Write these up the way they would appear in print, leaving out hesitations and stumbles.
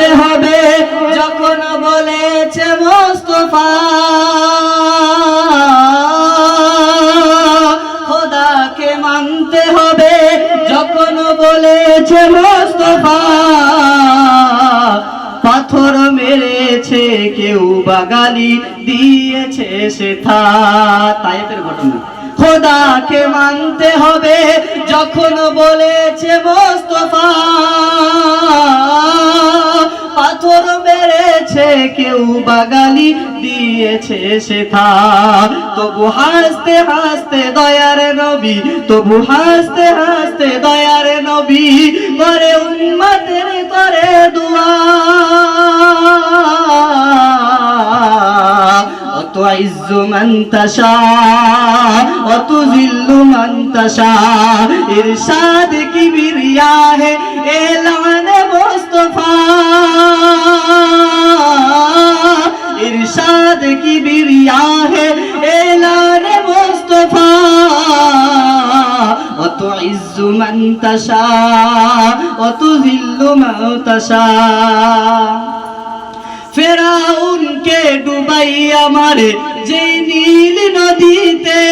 মানতে হবে যখন বলেছে মোস্তফা, খোদাকে মানতে হবে যখন বলেছে মোস্তফা। পাথর মেরেছে কেউ বাগালি দিয়েছে সেথা। তায়েফের ঘটনা। খোদাকে মানতে হবে যখন বলেছে মোস্তফা, পাথর মেরেছে কেউ বাগালি দিয়েছে সেথা। তবু হাসতে হাসতে দয়ার নবী, তবু হাসতে হাসতে দয়ার নবী করে উম্মতের করে দুয়া। وتعز من تشاء وتذل من تشاء ارشاد किबरिया है ऐलान मुस्तफा, इरशाद किबरिया है ऐलान मुस्तफा। وتعز من تشاء وتذل من تشاء। ফেরাউনকে ডুবাইয়া মারে যে নীল নদীতে,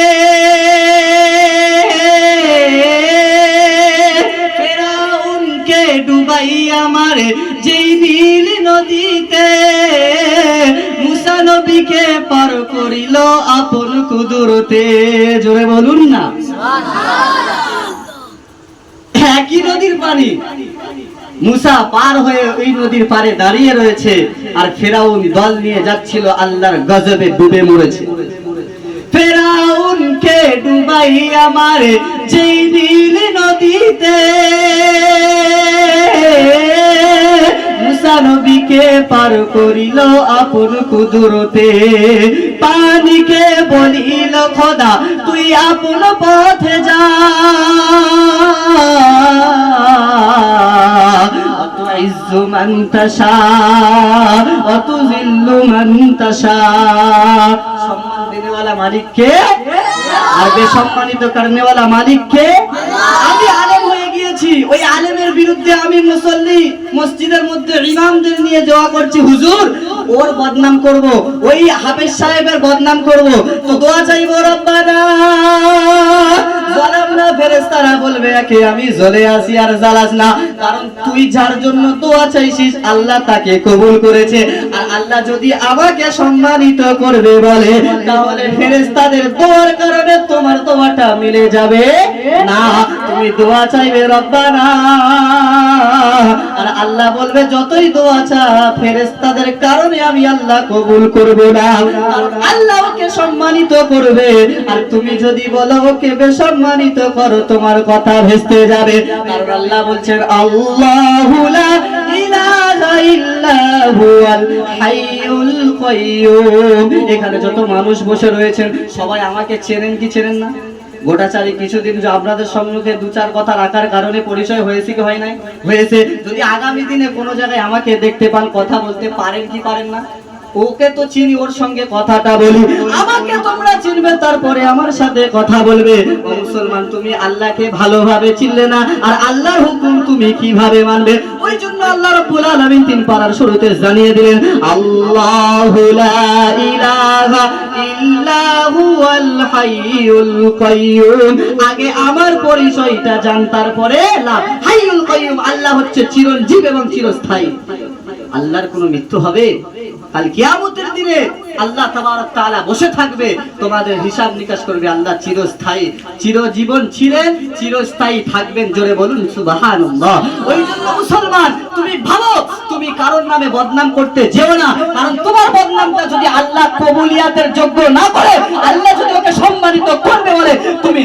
ফেরাউনকে ডুবাইয়া মারে যে নীল নদীতে, মুসা নবীকে পার করিল আপন কুদরতে। জোরে বলুন না সুবহানাল্লাহ। একই নদীর পানি, মুসা পার হয়ে ওই নদীর পারে দাঁড়িয়ে রয়েছে, আর ফেরাউন দল নিয়ে যাচ্ছিল, আল্লাহর গজবে ডুবে মরেছে। ফেরাউনকে ডুবাইয়া মারে যেই নীল নদীতে, মুসা নবীকে পার করিল আপন কুদরতে। পানিকে বলিল খোদা তুই আপন পথে যা, وتعز من تشاء وتذل من تشاء। সম্মান দেने वाला मालिक के আর বেসম্মানিত करने वाला मालिक के। আমি আলেম হয়ে গিয়েছি, ওই আলেমের বিরুদ্ধে আমি মুসল্লি মসজিদের মধ্যে ইমামদের নিয়ে দোয়া করছি, হুজুর ওর বদনাম করব, ওই হাফেজ সাহেবের বদনাম করব, তো দোয়া চাইবো রব্বানা জালামনা। ফেরেশতারা বলবে একে আমি জ্বলে আসি আর জ্বালাস না, কারণ তুই যার জন্য দোয়া চাইছিস আল্লাহ তাকে কবুল করেছে। আর আল্লাহ যদি আমাকে সম্মানিত করবে বলে, তাহলে ফেরেশতাদের দোয়ার কারণে তোমার দোয়াটা মিলে যাবে না। তুমি দোয়া চাইবে রব্বানা, আর আল্লাহ বলবে যতই দোয়া চা ফেরেশতাদের কারণে আমি আল্লাহ কবুল করব না, কারণ আল্লাহ ওকে সম্মানিত করবে। আর তুমি যদি বলো ওকে বেসম্মানিত করো, তোমার কথা ভেস্তে যাবে, কারণ আল্লাহ বলছেন আল্লাহু লা ইলাহা ইল্লা হুয়াল হাইয়ুল কাইয়্যুম। এখানে যত মানুষ বসে রয়েছেন সবাই আমাকে চেনেন কি চেনেন না? গোটাচারি কিছুদিন যে আপনাদের সম্মুখে দু চার কথা রাখার কারণে পরিচয় হয়েছে কি হয় নাই? হয়েছে। যদি আগামী দিনে কোনো জায়গায় আমাকে দেখতে পান, কথা বলতে পারেন কি পারেন না? ওকে তো চিনি, ওর সঙ্গে কথাটা বলি, আমাকে তোমরা চিনবে, তারপরে আমার সাথে কথা বলবে। ও মুসলমান, তুমি আল্লাহকে ভালোভাবে চিনলে না, আর আল্লাহর হুকুম তুমি কিভাবে মানবে? ওই জন্য আল্লাহ রাব্বুল আলামিন 3 পারার শুরুতে জানিয়ে দিলেন আল্লাহু লা ইলাহা ইল্লা হুয়াল হাইয়ুল কাইয়্যুম। আগে আমার পরিচয়টা জান, তারপরে লা হাইয়ুল কাইয়্যুম, আল্লাহ হচ্ছে চিরঞ্জীব এবং চিরস্থায়ী। আল্লাহর কোনো মৃত্যু হবে? কাল কিয়ামতের দিনে আল্লাহ তাবারক তাআলা বসে থাকবে, তোমাদের হিসাব নিকাশ করবে। আল্লাহ চিরস্থায়ী, চিরজীবন ছিলেন, চিরস্থায়ী থাকবেন। জোরে বলুন সুবহানাল্লাহ। ওই জন্য মুসলমান, তুমি ভালো, তুমি কারোর নামে বদনাম করতে যেও না, কারণ তোমার বদনামটা যদি আল্লাহ কবুলিয়াতের যোগ্য না করে, আল্লাহ যদি ওকে সম্মানিত করবে বলে, তুমি